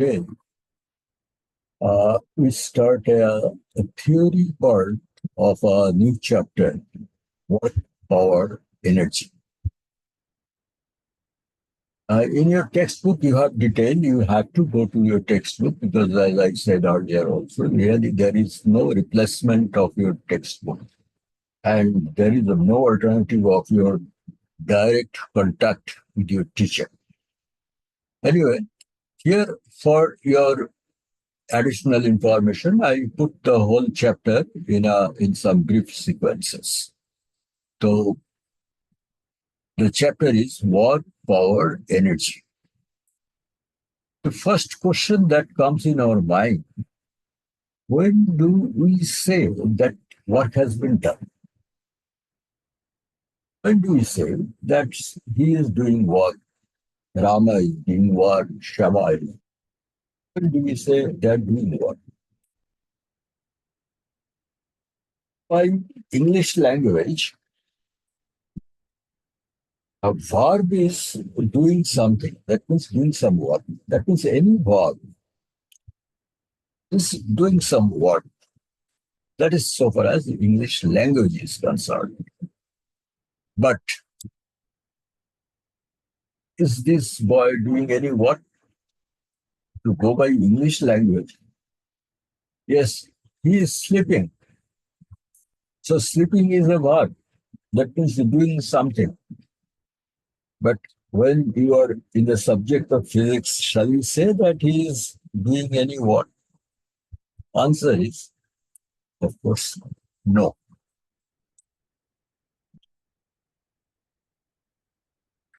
Okay, we start a theory part of a new chapter, Work, Power, Energy. In your textbook, you have detailed, you have to go to your textbook because, as I said earlier also, really there is no replacement of your textbook and there is no alternative of your direct contact with your teacher. Anyway, here for your additional information, I put the whole chapter in some brief sequences. So the chapter is Work, Power, Energy. The first question that comes in our mind, when do we say that work has been done? When do we say that he is doing work, Rama is doing work, Shama is? When do we say they are doing work? By English language, a verb is doing something. That means doing some work. That means any verb is doing some work. That is so far as the English language is concerned. But is this boy doing any work? To go by English language? Yes, he is sleeping. So sleeping is a verb. That means doing something. But when you are in the subject of physics, shall we say that he is doing any work? Answer is, of course, no.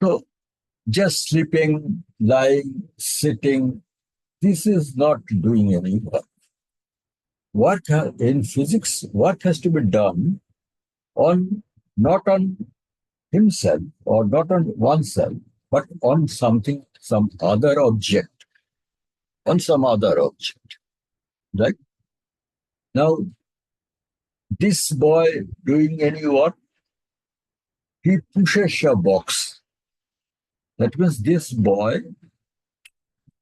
So just sleeping, lying, sitting, this is not doing any work. In physics, work has to be done on not on himself or not on oneself, but on something, some other object, on some other object. Right? Now, this boy doing any work, he pushes a box. That means this boy,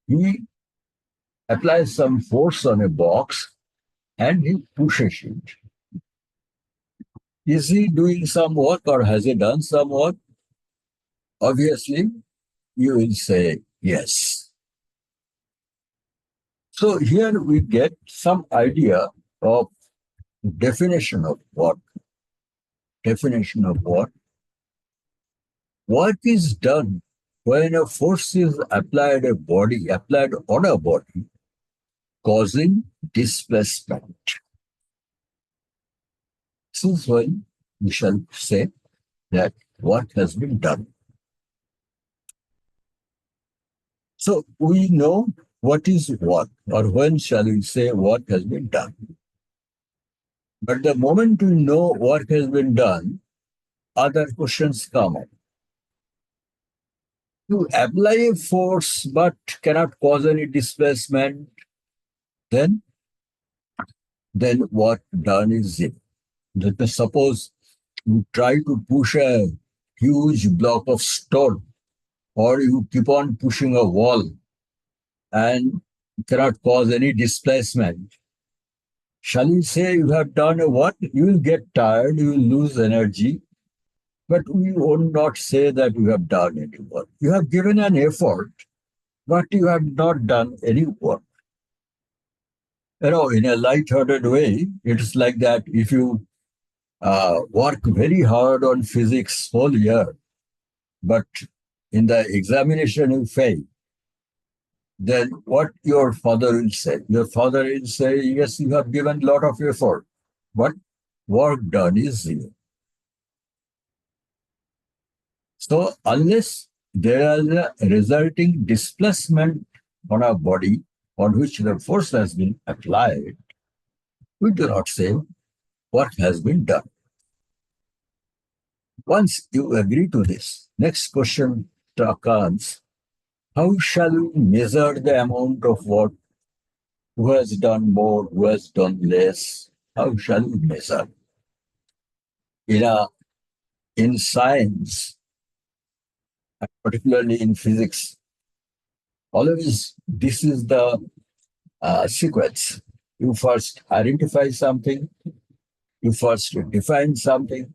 he applies some force on a box and he pushes it. Is he doing some work or has he done some work? Obviously, you will say yes. So here we get some idea of definition of work. Definition of work. Work is done when a force is applied on a body, causing displacement. This is when we shall say that work has been done. So we know what is work, or when shall we say work has been done. But the moment we know work has been done, other questions come up. To apply a force but cannot cause any displacement, then what done is zero. Let us suppose you try to push a huge block of stone, or you keep on pushing a wall and cannot cause any displacement. Shall we say you have done a what? You will get tired, you will lose energy, but we will not say that you have done any work. You have given an effort, but you have not done any work. In a light-hearted way, it's like that if you work very hard on physics whole year, but in the examination you fail, then what your father will say? Your father will say, yes, you have given a lot of effort, but work done is zero. So unless there is a resulting displacement on our body on which the force has been applied, we do not say what has been done. Once you agree to this, next question comes, how shall we measure the amount of work? Who has done more, who has done less? How shall we measure? In science, particularly in physics, Always, this is the sequence. You first identify something, you first define something,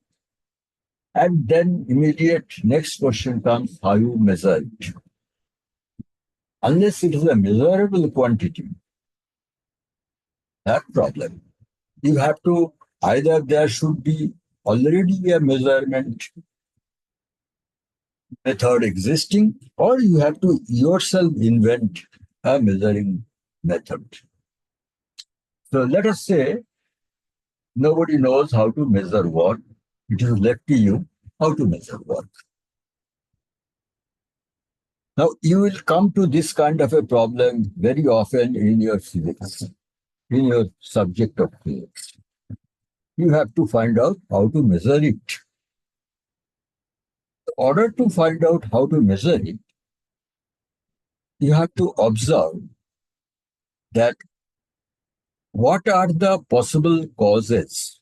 and then immediate next question comes how you measure it. Unless it is a measurable quantity, that problem. You have to either there should be already a measurement method existing, or you have to yourself invent a measuring method. So let us say nobody knows how to measure work. It is left to you how to measure work. Now, you will come to this kind of a problem very often in your physics, in your subject of physics. You have to find out how to measure it. In order to find out how to measure it, you have to observe that what are the possible causes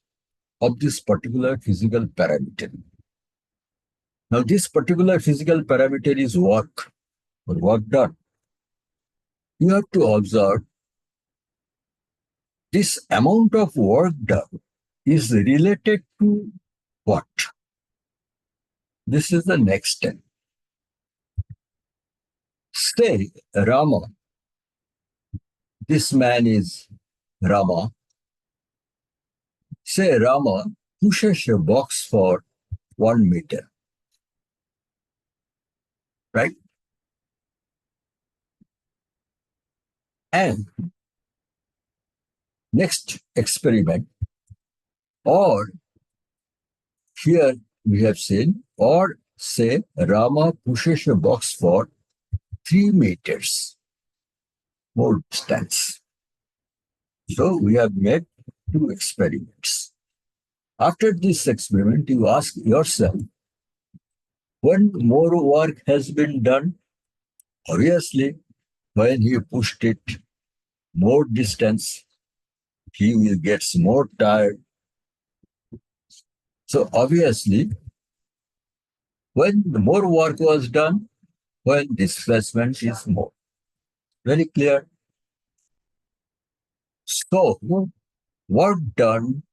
of this particular physical parameter. Now, this particular physical parameter is work, or work done. You have to observe this amount of work done is related to what? This is the next step. Say Rama, this man is Rama. Say Rama pushes a box for 1 meter, right? And next experiment, or here we have seen, or say Rama pushes a box for 3 meters more distance. So we have made 2 experiments. After this experiment, you ask yourself, when more work has been done? Obviously, when he pushed it more distance, he will get more tired. So obviously, when more work was done, when displacement is more. Very clear. So work done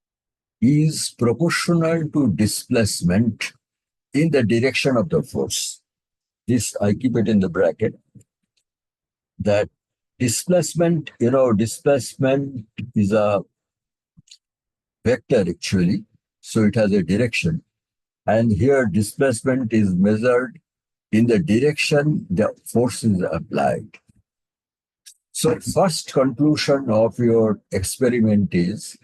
is proportional to displacement in the direction of the force. This, I keep it in the bracket, that displacement, displacement is a vector actually. So it has a direction. And here displacement is measured in the direction the force is applied. So first conclusion of your experiment is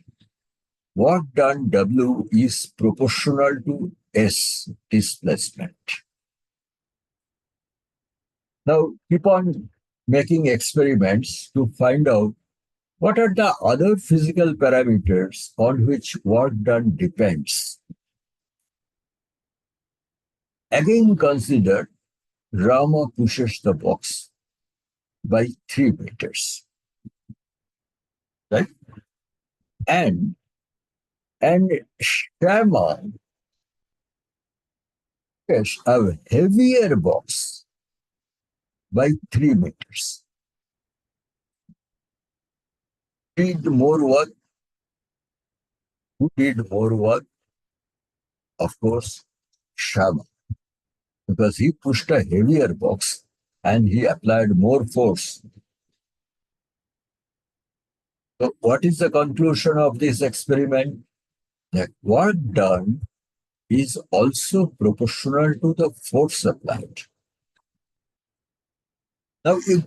work done W is proportional to S displacement. Now keep on making experiments to find out what are the other physical parameters on which work done depends. Again consider Rama pushes the box by 3 meters, right? And Shama pushes a heavier box by 3 meters. Did more work? Who did more work? Of course, Shama, because he pushed a heavier box and he applied more force. So what is the conclusion of this experiment? That work done is also proportional to the force applied. Now you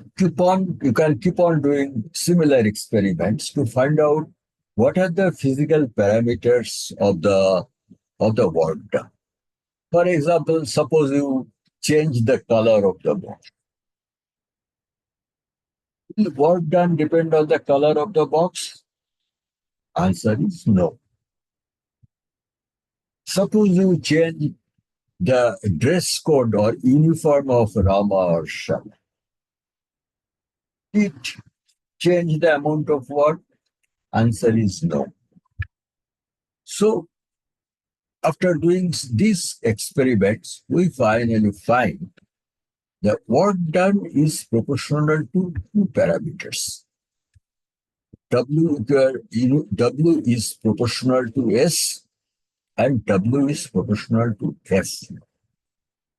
can keep on doing similar experiments to find out what are the physical parameters of the work done. For example, suppose you change the color of the box. Will work done depend on the color of the box? Answer is no. Suppose you change the dress code or uniform of Rama or Shama. It change the amount of work? Answer is no. So after doing these experiments, we finally find The work done is proportional to two parameters. W is proportional to S and W is proportional to F.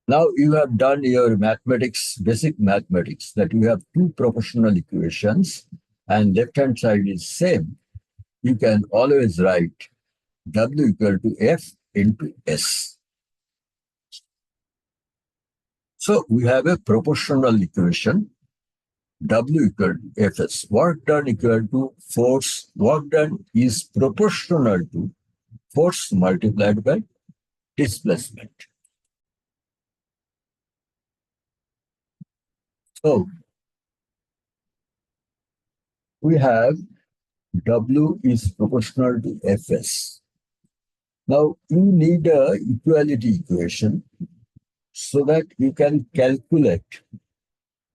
Now you have done your mathematics, basic mathematics, that you have two proportional equations and left hand side is same. You can always write W equal to F into S. So we have a proportional equation, W equal to Fs. Work done equal to force. Work done is proportional to force multiplied by displacement. So we have W is proportional to Fs. Now you need a equality equation so that you can calculate.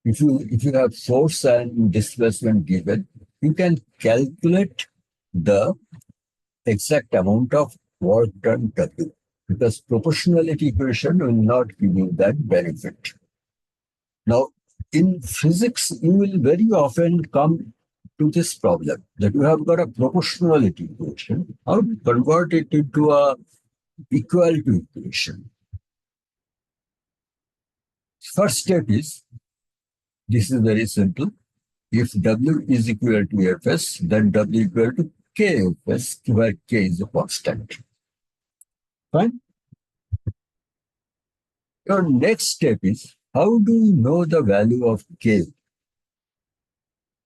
If you have force and displacement given, you can calculate the exact amount of work done W, because proportionality equation will not give you that benefit. Now, in physics, you will very often come to this problem that you have got a proportionality equation. How to convert it into a equality equation? First step is, this is very simple. If W is equal to Fs, then W equal to Kfs, where K is a constant. Fine? Your next step is, how do you know the value of K?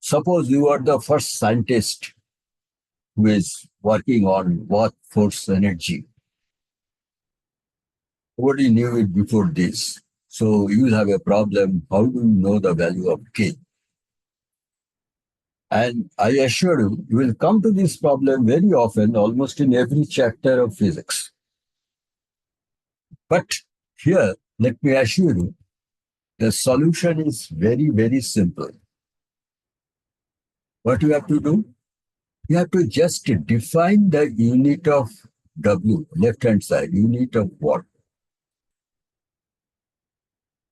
Suppose you are the first scientist who is working on Work-Power-Energy. Nobody knew it before this. So you will have a problem. How do you know the value of K? And I assure you, you will come to this problem very often, almost in every chapter of physics. But here, let me assure you, the solution is very, very simple. What you have to do? You have to just define the unit of W, left-hand side, unit of work.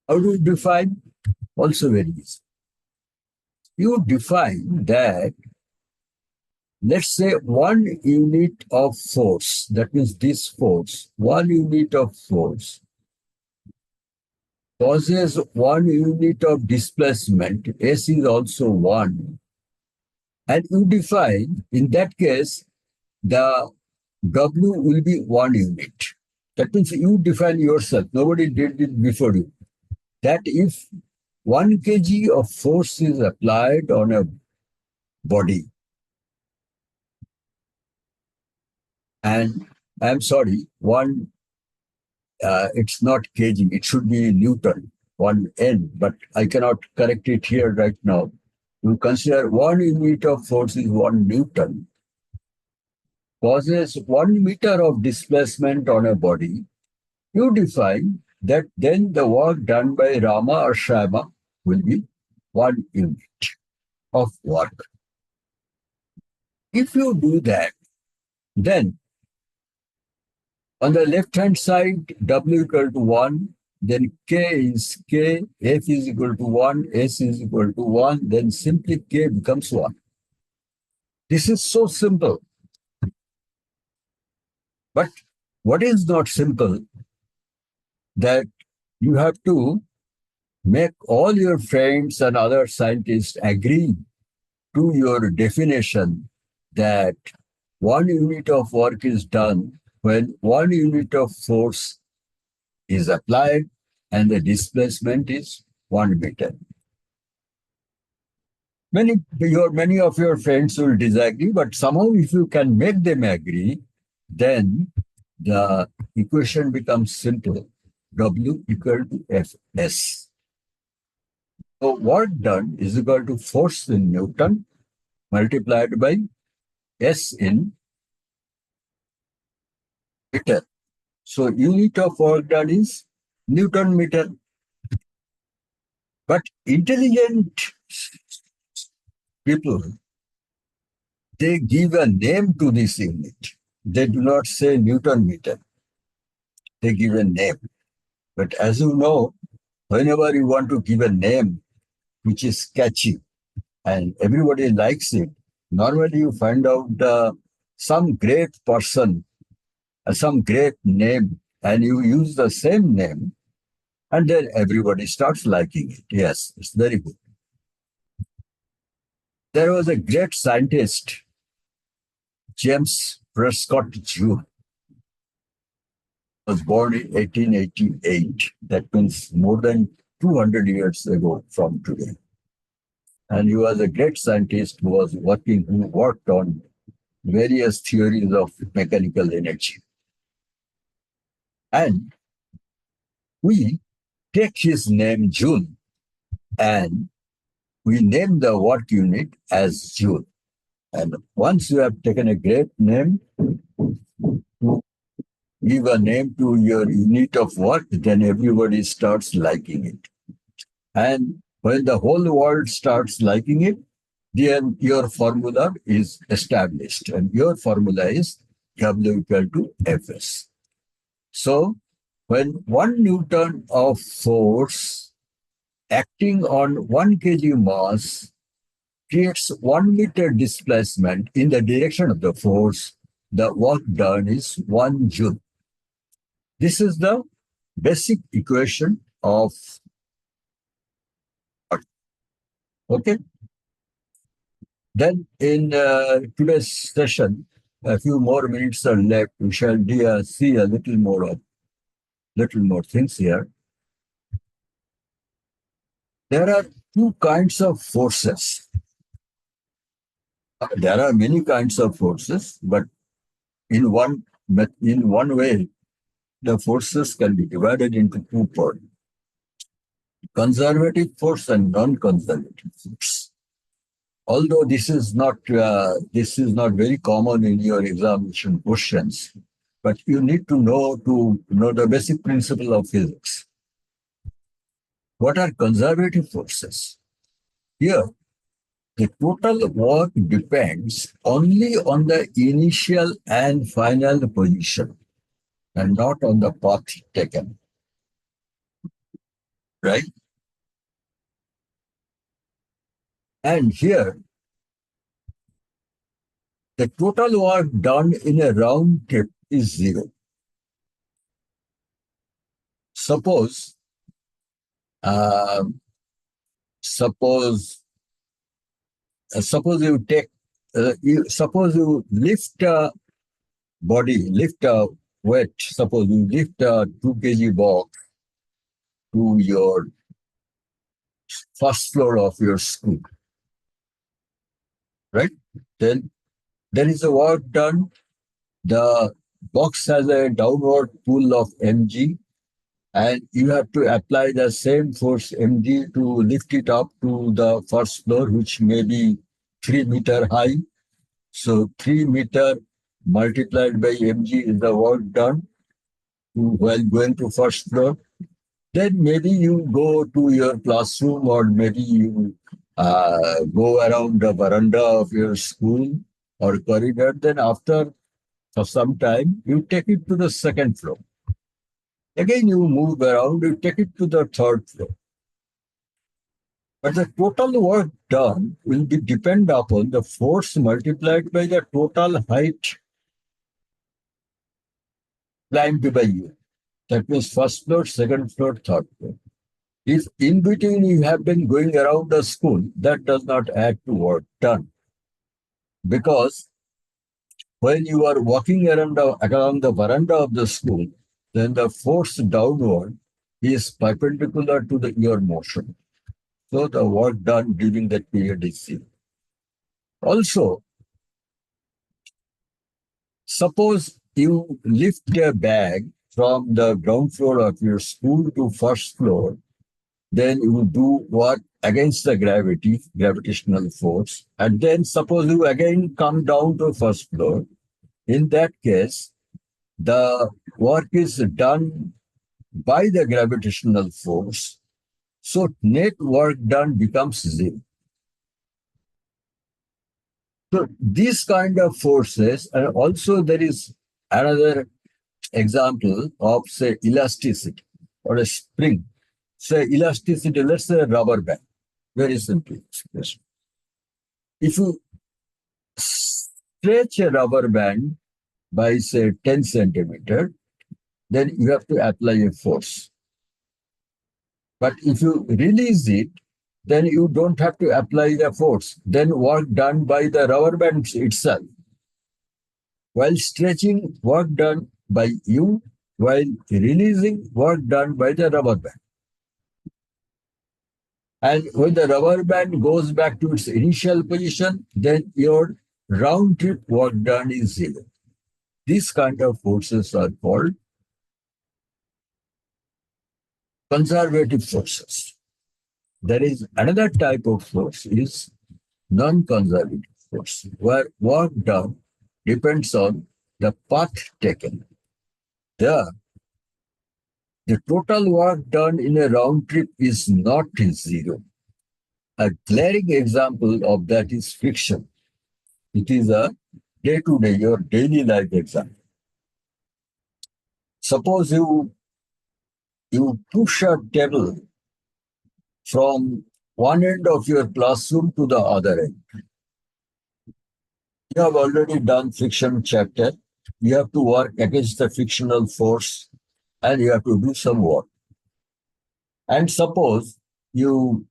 How do you define? Also very easy. You define that, let's say, 1 unit of force, that means this force, 1 unit of force causes 1 unit of displacement, S is also 1. And you define, in that case, the W will be 1 unit. That means you define yourself. Nobody did it before you. That if 1 kg of force is applied on a body, and I'm sorry, it's not kg, it should be Newton, 1 N, but I cannot correct it here right now. You consider 1 unit of force is 1 Newton, causes 1 meter of displacement on a body. You define that then the work done by Rama or Shama will be 1 unit of work. If you do that, then on the left-hand side, W equal to 1, then K is K, F is equal to 1, S is equal to 1, then simply K becomes 1. This is so simple. But what is not simple, that you have to make all your friends and other scientists agree to your definition that 1 unit of work is done when 1 unit of force is applied and the displacement is 1 meter. Many of your friends will disagree, but somehow if you can make them agree, then the equation becomes simple. W equal to Fs. So work done is equal to force in Newton multiplied by S in meter. So unit of work done is Newton meter. But intelligent people, they give a name to this unit. They do not say Newton meter. They give a name. But as you know, Whenever you want to give a name which is catchy and everybody likes it, normally you find out some great person, some great name, and you use the same name, and then everybody starts liking it. Yes, it's very good. There was a great scientist, James Prescott Joule, was born in 1888. That means more than 200 years ago from today. And he was a great scientist who worked on various theories of mechanical energy. And we take his name, Joule, and we name the work unit as Joule. And once you have taken a great name, to give a name to your unit of work, then everybody starts liking it. And when the whole world starts liking it, then your formula is established. And your formula is W equal to Fs. So when 1 Newton of force acting on 1 kg mass creates 1 meter displacement in the direction of the force, the work done is 1 joule. This is the basic equation of work. Okay. Then in today's session, a few more minutes are left. We shall see a little more things here. There are two kinds of forces. There are many kinds of forces, but in one way, the forces can be divided into two parts: conservative force and non-conservative force. Although this is not very common in your examination questions, but you need to know the basic principle of physics. What are conservative forces? Here, the total work depends only on the initial and final position and not on the path taken, right? And here, the total work done in a round trip is zero. Suppose, uh, suppose, suppose you take, suppose you lift a lift a weight. Suppose you lift a 2 kg box to your first floor of your school, right? Then there is a work done. The box has a downward pull of mg, and you have to apply the same force mg to lift it up to the first floor, which may be 3 meter high. So 3 meter multiplied by mg is the work done while going to first floor. Then maybe you go to your classroom, or maybe you go around the veranda of your school or corridor. Then after some time, you take it to the second floor. Again, you move around, you take it to the third floor. But the total work done will depend upon the force multiplied by the total height climbed by you. That means first floor, second floor, third floor. If in between you have been going around the school, that does not add to work done. Because when you are walking along the veranda of the school, then the force downward is perpendicular to your motion. So the work done during that period is zero. Also, suppose you lift a bag from the ground floor of your school to first floor, then you do what against the gravitational force, and then suppose you again come down to first floor. In that case, the work is done by the gravitational force, so net work done becomes zero. So these kind of forces, and also there is another example of, say, elasticity or a spring. say elasticity, let's say rubber band, very simply expressed. If you stretch a rubber band by say 10 centimeter, then you have to apply a force. But if you release it, then you don't have to apply the force. Then work done by the rubber band itself. While stretching, work done by you, while releasing, work done by the rubber band. And when the rubber band goes back to its initial position, then your round trip work done is zero. These kind of forces are called conservative forces. There is another type of force is non-conservative force, where work done depends on the path taken. There, the total work done in a round trip is not zero. A glaring example of that is friction. It is a day-to-day, your daily life example. Suppose you push a table from one end of your classroom to the other end. You have already done friction chapter. You have to work against the frictional force and you have to do some work. And suppose you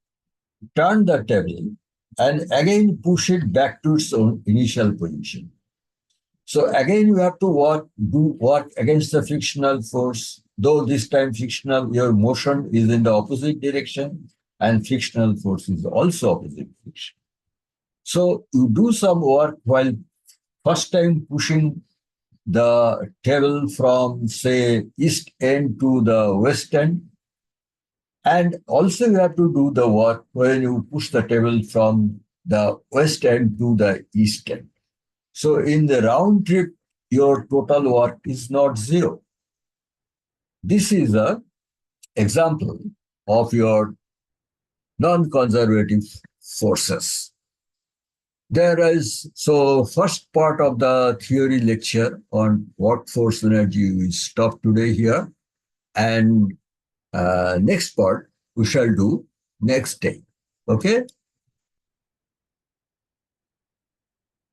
turn the table and again push it back to its own initial position. So again you have to do work against the frictional force, though this time frictional, your motion is in the opposite direction and frictional force is also opposite friction. So you do some work while first time pushing the table from, say, east end to the west end. And also you have to do the work when you push the table from the west end to the east end. So in the round trip, your total work is not zero. This is an example of your non-conservative forces. So first part of the theory lecture on workforce energy we stop today here. And next part we shall do next day. Okay?